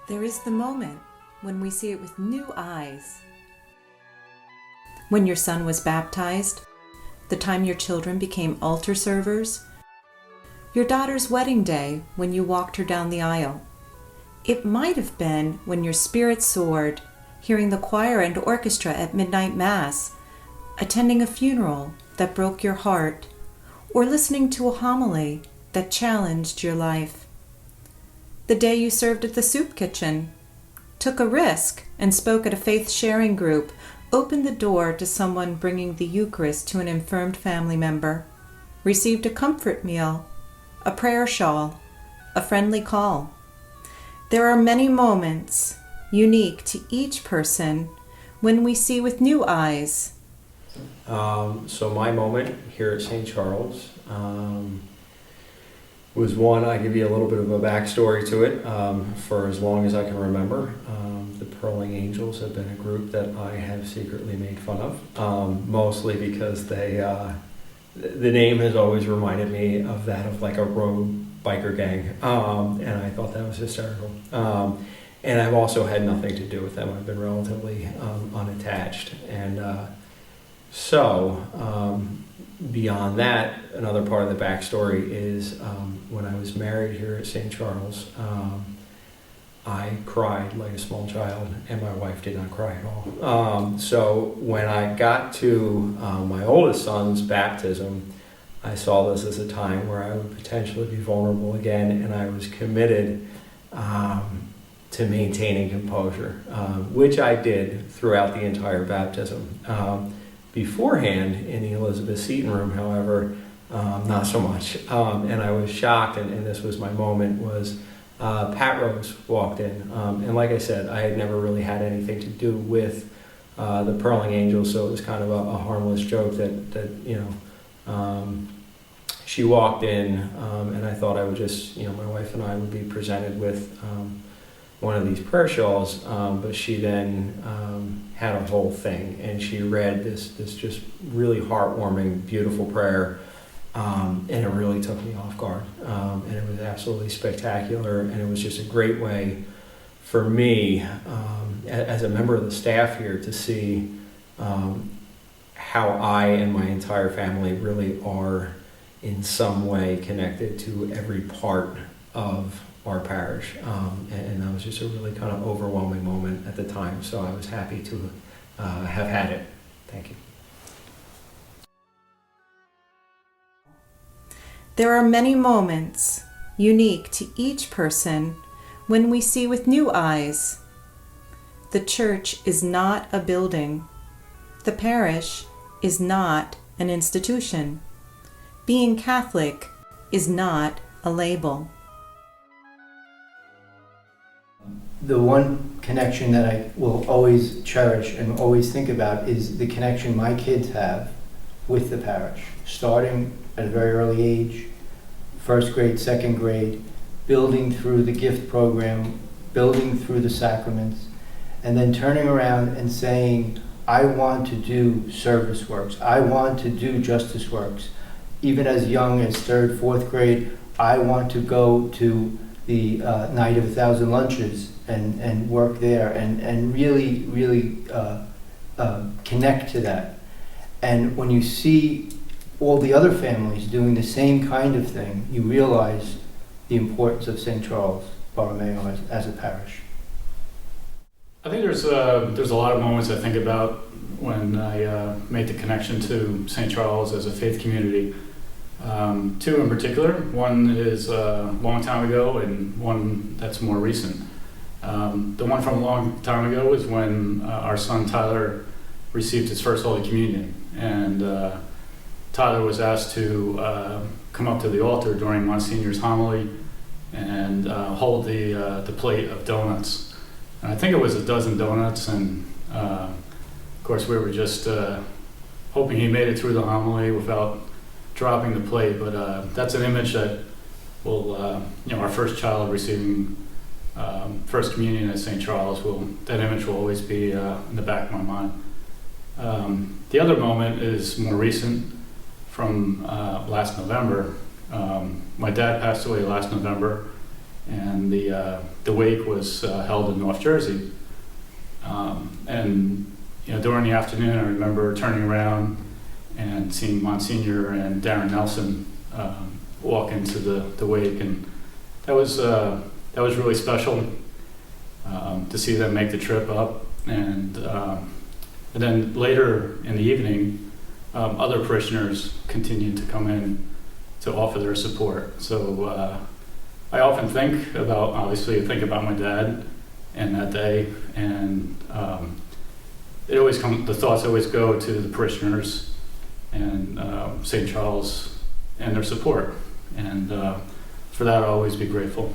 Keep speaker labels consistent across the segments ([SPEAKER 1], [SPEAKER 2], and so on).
[SPEAKER 1] There is the moment when we see it with new eyes. When your son was baptized, the time your children became altar servers, your daughter's wedding day when you walked her down the aisle. It might have been when your spirit soared, hearing the choir and orchestra at midnight mass, attending a funeral that broke your heart, or listening to a homily that challenged your life. The day you served at the soup kitchen, took a risk and spoke at a faith-sharing group, opened the door to someone bringing the Eucharist to an infirmed family member, received a comfort meal, a prayer shawl, a friendly call. There are many moments, unique to each person, when we see with new eyes.
[SPEAKER 2] So my moment here at St. Charles was one, I give you a little bit of a backstory to it. For as long as I can remember, the Pearling Angels have been a group that I have secretly made fun of, mostly because the name has always reminded me of that of like a road biker gang, and I thought that was hysterical. And I've also had nothing to do with them. I've been relatively unattached. And beyond that, another part of the backstory is when I was married here at St. Charles, I cried like a small child, and my wife did not cry at all. So when I got to my oldest son's baptism, I saw this as a time where I would potentially be vulnerable again, and I was committed to maintaining composure, which I did throughout the entire baptism. Beforehand, in the Elizabeth Seton room, however, not so much. And I was shocked, and this was my moment, was Pat Rose walked in. And like I said, I had never really had anything to do with the Pearling Angels, so it was kind of a harmless joke that she walked in, and I thought I would just, my wife and I would be presented with one of these prayer shawls, but she then had a whole thing, and she read this just really heartwarming, beautiful prayer, and it really took me off guard, and it was absolutely spectacular, and it was just a great way for me, as a member of the staff here, to see how I and my entire family really are in some way connected to every part of our parish, and that was just a really kind of overwhelming moment at the time, so I was happy to have had it. Thank you.
[SPEAKER 1] There are many moments, unique to each person, when we see with new eyes. The church is not a building. The parish is not an institution. Being Catholic is not a label.
[SPEAKER 3] The one connection that I will always cherish and always think about is the connection my kids have with the parish, starting at a very early age, first grade, second grade, building through the gift program, building through the sacraments, and then turning around and saying, I want to do service works, I want to do justice works. Even as young as third, fourth grade, I want to go to the Night of 1,000 Lunches and work there and really connect to that. And when you see all the other families doing the same kind of thing, you realize the importance of St. Charles Borromeo as a parish.
[SPEAKER 4] I think there's a lot of moments I think about when I made the connection to St. Charles as a faith community. Two in particular. One is a long time ago and one that's more recent. The one from a long time ago is when our son Tyler received his first Holy Communion, and Tyler was asked to come up to the altar during Monsignor's homily and hold the plate of donuts. And I think it was a dozen donuts, and of course we were just hoping he made it through the homily without dropping the plate, but that's an image that will, our first child receiving First Communion at St. Charles, that image will always be in the back of my mind. The other moment is more recent, from last November. My dad passed away last November, and the wake was held in North Jersey. And during the afternoon, I remember turning around and seeing Monsignor and Darren Nelson walk into the wake, and that was really special to see them make the trip up. And then later in the evening, other parishioners continued to come in to offer their support. So I often think about my dad and that day, and the thoughts always go to the parishioners and St. Charles and their support, and for that I'll always be grateful.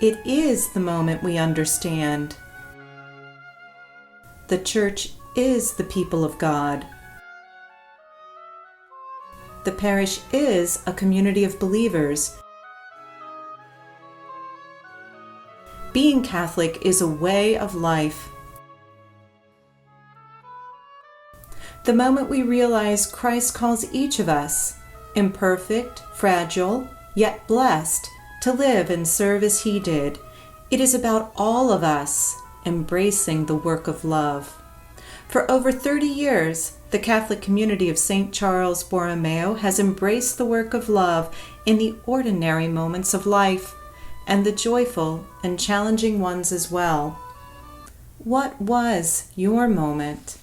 [SPEAKER 1] It is the moment we understand. The church is the people of God. The parish is a community of believers. Being Catholic is a way of life. The moment we realize Christ calls each of us, imperfect, fragile, yet blessed, to live and serve as He did, it is about all of us embracing the work of love. For over 30 years, the Catholic community of St. Charles Borromeo has embraced the work of love in the ordinary moments of life, and the joyful and challenging ones as well. What was your moment?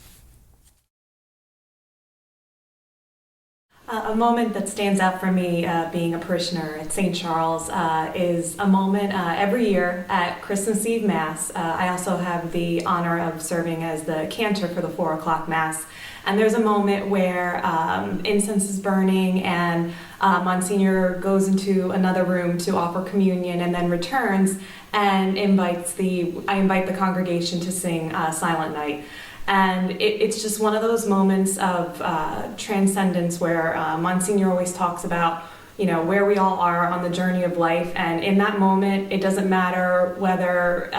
[SPEAKER 5] A moment that stands out for me being a parishioner at St. Charles is a moment every year at Christmas Eve Mass. I also have the honor of serving as the cantor for the 4 o'clock Mass. And there's a moment where incense is burning and Monsignor goes into another room to offer communion and then returns and I invite the congregation to sing Silent Night. And it's just one of those moments of transcendence where Monsignor always talks about, where we all are on the journey of life. And in that moment, it doesn't matter whether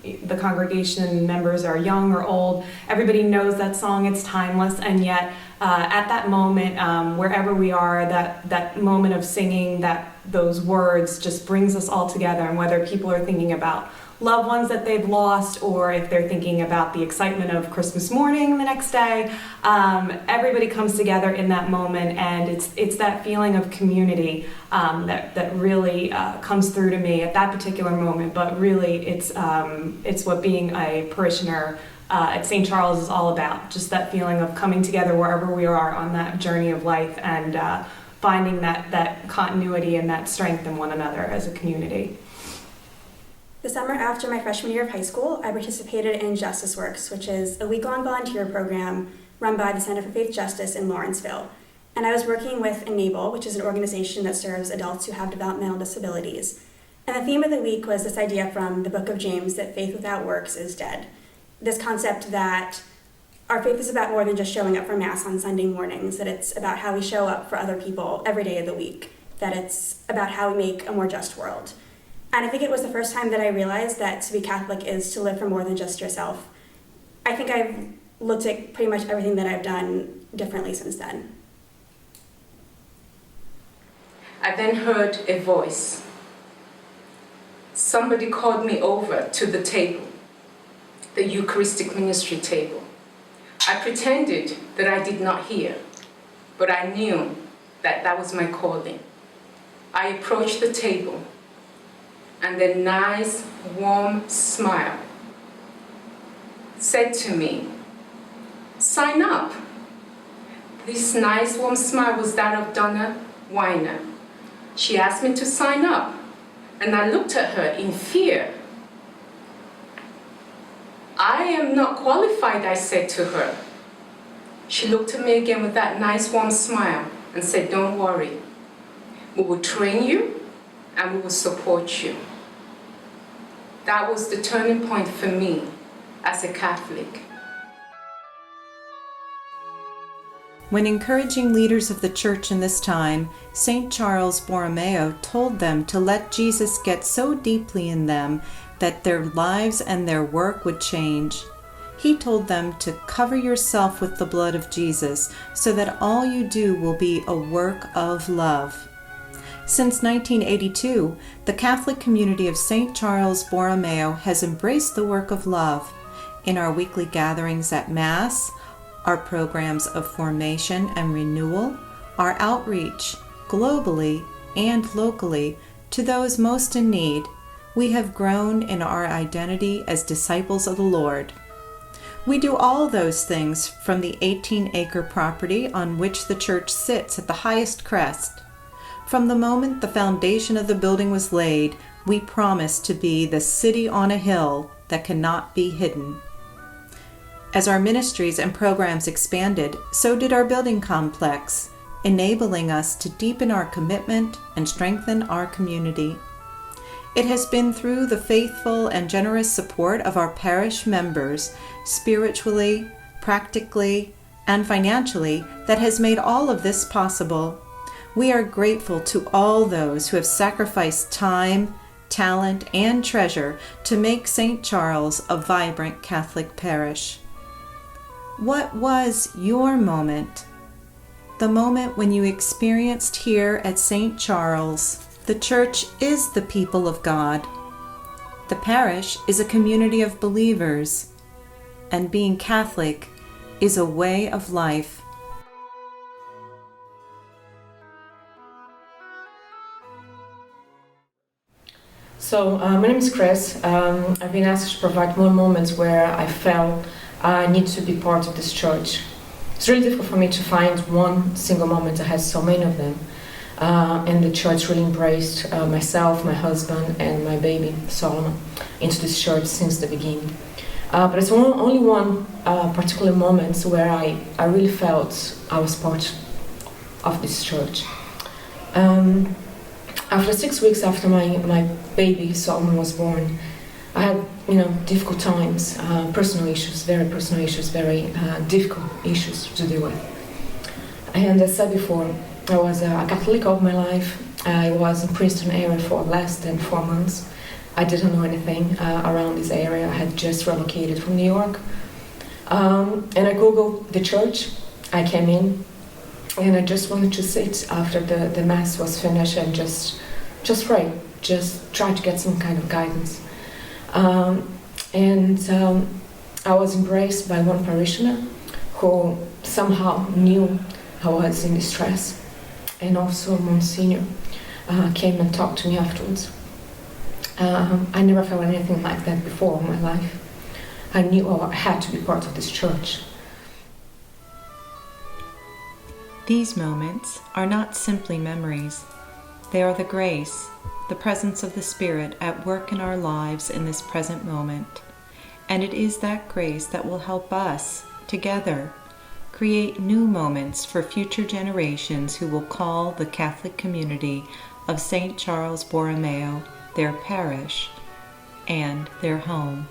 [SPEAKER 5] the congregation members are young or old. Everybody knows that song, it's timeless. And yet, at that moment, wherever we are, that moment of singing, those words just brings us all together. And whether people are thinking about loved ones that they've lost, or if they're thinking about the excitement of Christmas morning the next day, everybody comes together in that moment, and it's that feeling of community that really comes through to me at that particular moment. But really, it's what being a parishioner at St. Charles is all about, just that feeling of coming together wherever we are on that journey of life, and finding that continuity and that strength in one another as a community.
[SPEAKER 6] The summer after my freshman year of high school, I participated in Justice Works, which is a week-long volunteer program run by the Center for Faith Justice in Lawrenceville. And I was working with Enable, which is an organization that serves adults who have developmental disabilities. And the theme of the week was this idea from the book of James that faith without works is dead. This concept that our faith is about more than just showing up for Mass on Sunday mornings, that it's about how we show up for other people every day of the week, that it's about how we make a more just world. And I think it was the first time that I realized that to be Catholic is to live for more than just yourself. I think I've looked at pretty much everything that I've done differently since then.
[SPEAKER 7] I then heard a voice. Somebody called me over to the table, the Eucharistic ministry table. I pretended that I did not hear, but I knew that that was my calling. I approached the table, and the nice, warm smile said to me, "Sign up." This nice, warm smile was that of Donna Weiner. She asked me to sign up, and I looked at her in fear. "I am not qualified," I said to her. She looked at me again with that nice, warm smile and said, "Don't worry. We will train you and we will support you." That was the turning point for me as a Catholic.
[SPEAKER 1] When encouraging leaders of the church in this time, St. Charles Borromeo told them to let Jesus get so deeply in them that their lives and their work would change. He told them to cover yourself with the blood of Jesus so that all you do will be a work of love. Since 1982, the Catholic community of St. Charles Borromeo has embraced the work of love in our weekly gatherings at Mass, our programs of formation and renewal, our outreach globally and locally to those most in need. We have grown in our identity as disciples of the Lord. We do all those things from the 18-acre property on which the church sits at the highest crest. From the moment the foundation of the building was laid, we promised to be the city on a hill that cannot be hidden. As our ministries and programs expanded, so did our building complex, enabling us to deepen our commitment and strengthen our community. It has been through the faithful and generous support of our parish members, spiritually, practically, and financially, that has made all of this possible. We are grateful to all those who have sacrificed time, talent, and treasure to make St. Charles a vibrant Catholic parish. What was your moment? The moment when you experienced here at St. Charles, the church is the people of God. The parish is a community of believers, and being Catholic is a way of life.
[SPEAKER 8] So, my name is Chris. I've been asked to provide more moments where I felt I need to be part of this church. It's really difficult for me to find one single moment. I had so many of them. And the church really embraced myself, my husband, and my baby, Solomon, into this church since the beginning. But it's only one particular moment where I really felt I was part of this church. After 6 weeks after my baby, Solomon, was born, I had difficult times, personal issues, very difficult issues to deal with. And as I said before, I was a Catholic all my life. I was in Princeton area for less than 4 months. I didn't know anything around this area. I had just relocated from New York. And I Googled the church. I came in, and I just wanted to sit after the Mass was finished and just pray, just try to get some kind of guidance. I was embraced by one parishioner who somehow knew I was in distress, and also Monsignor came and talked to me afterwards. I never felt anything like that before in my life. I knew I had to be part of this church.
[SPEAKER 1] These moments are not simply memories. They are the grace, the presence of the Spirit at work in our lives in this present moment. And it is that grace that will help us, together, create new moments for future generations who will call the Catholic community of St. Charles Borromeo their parish and their home.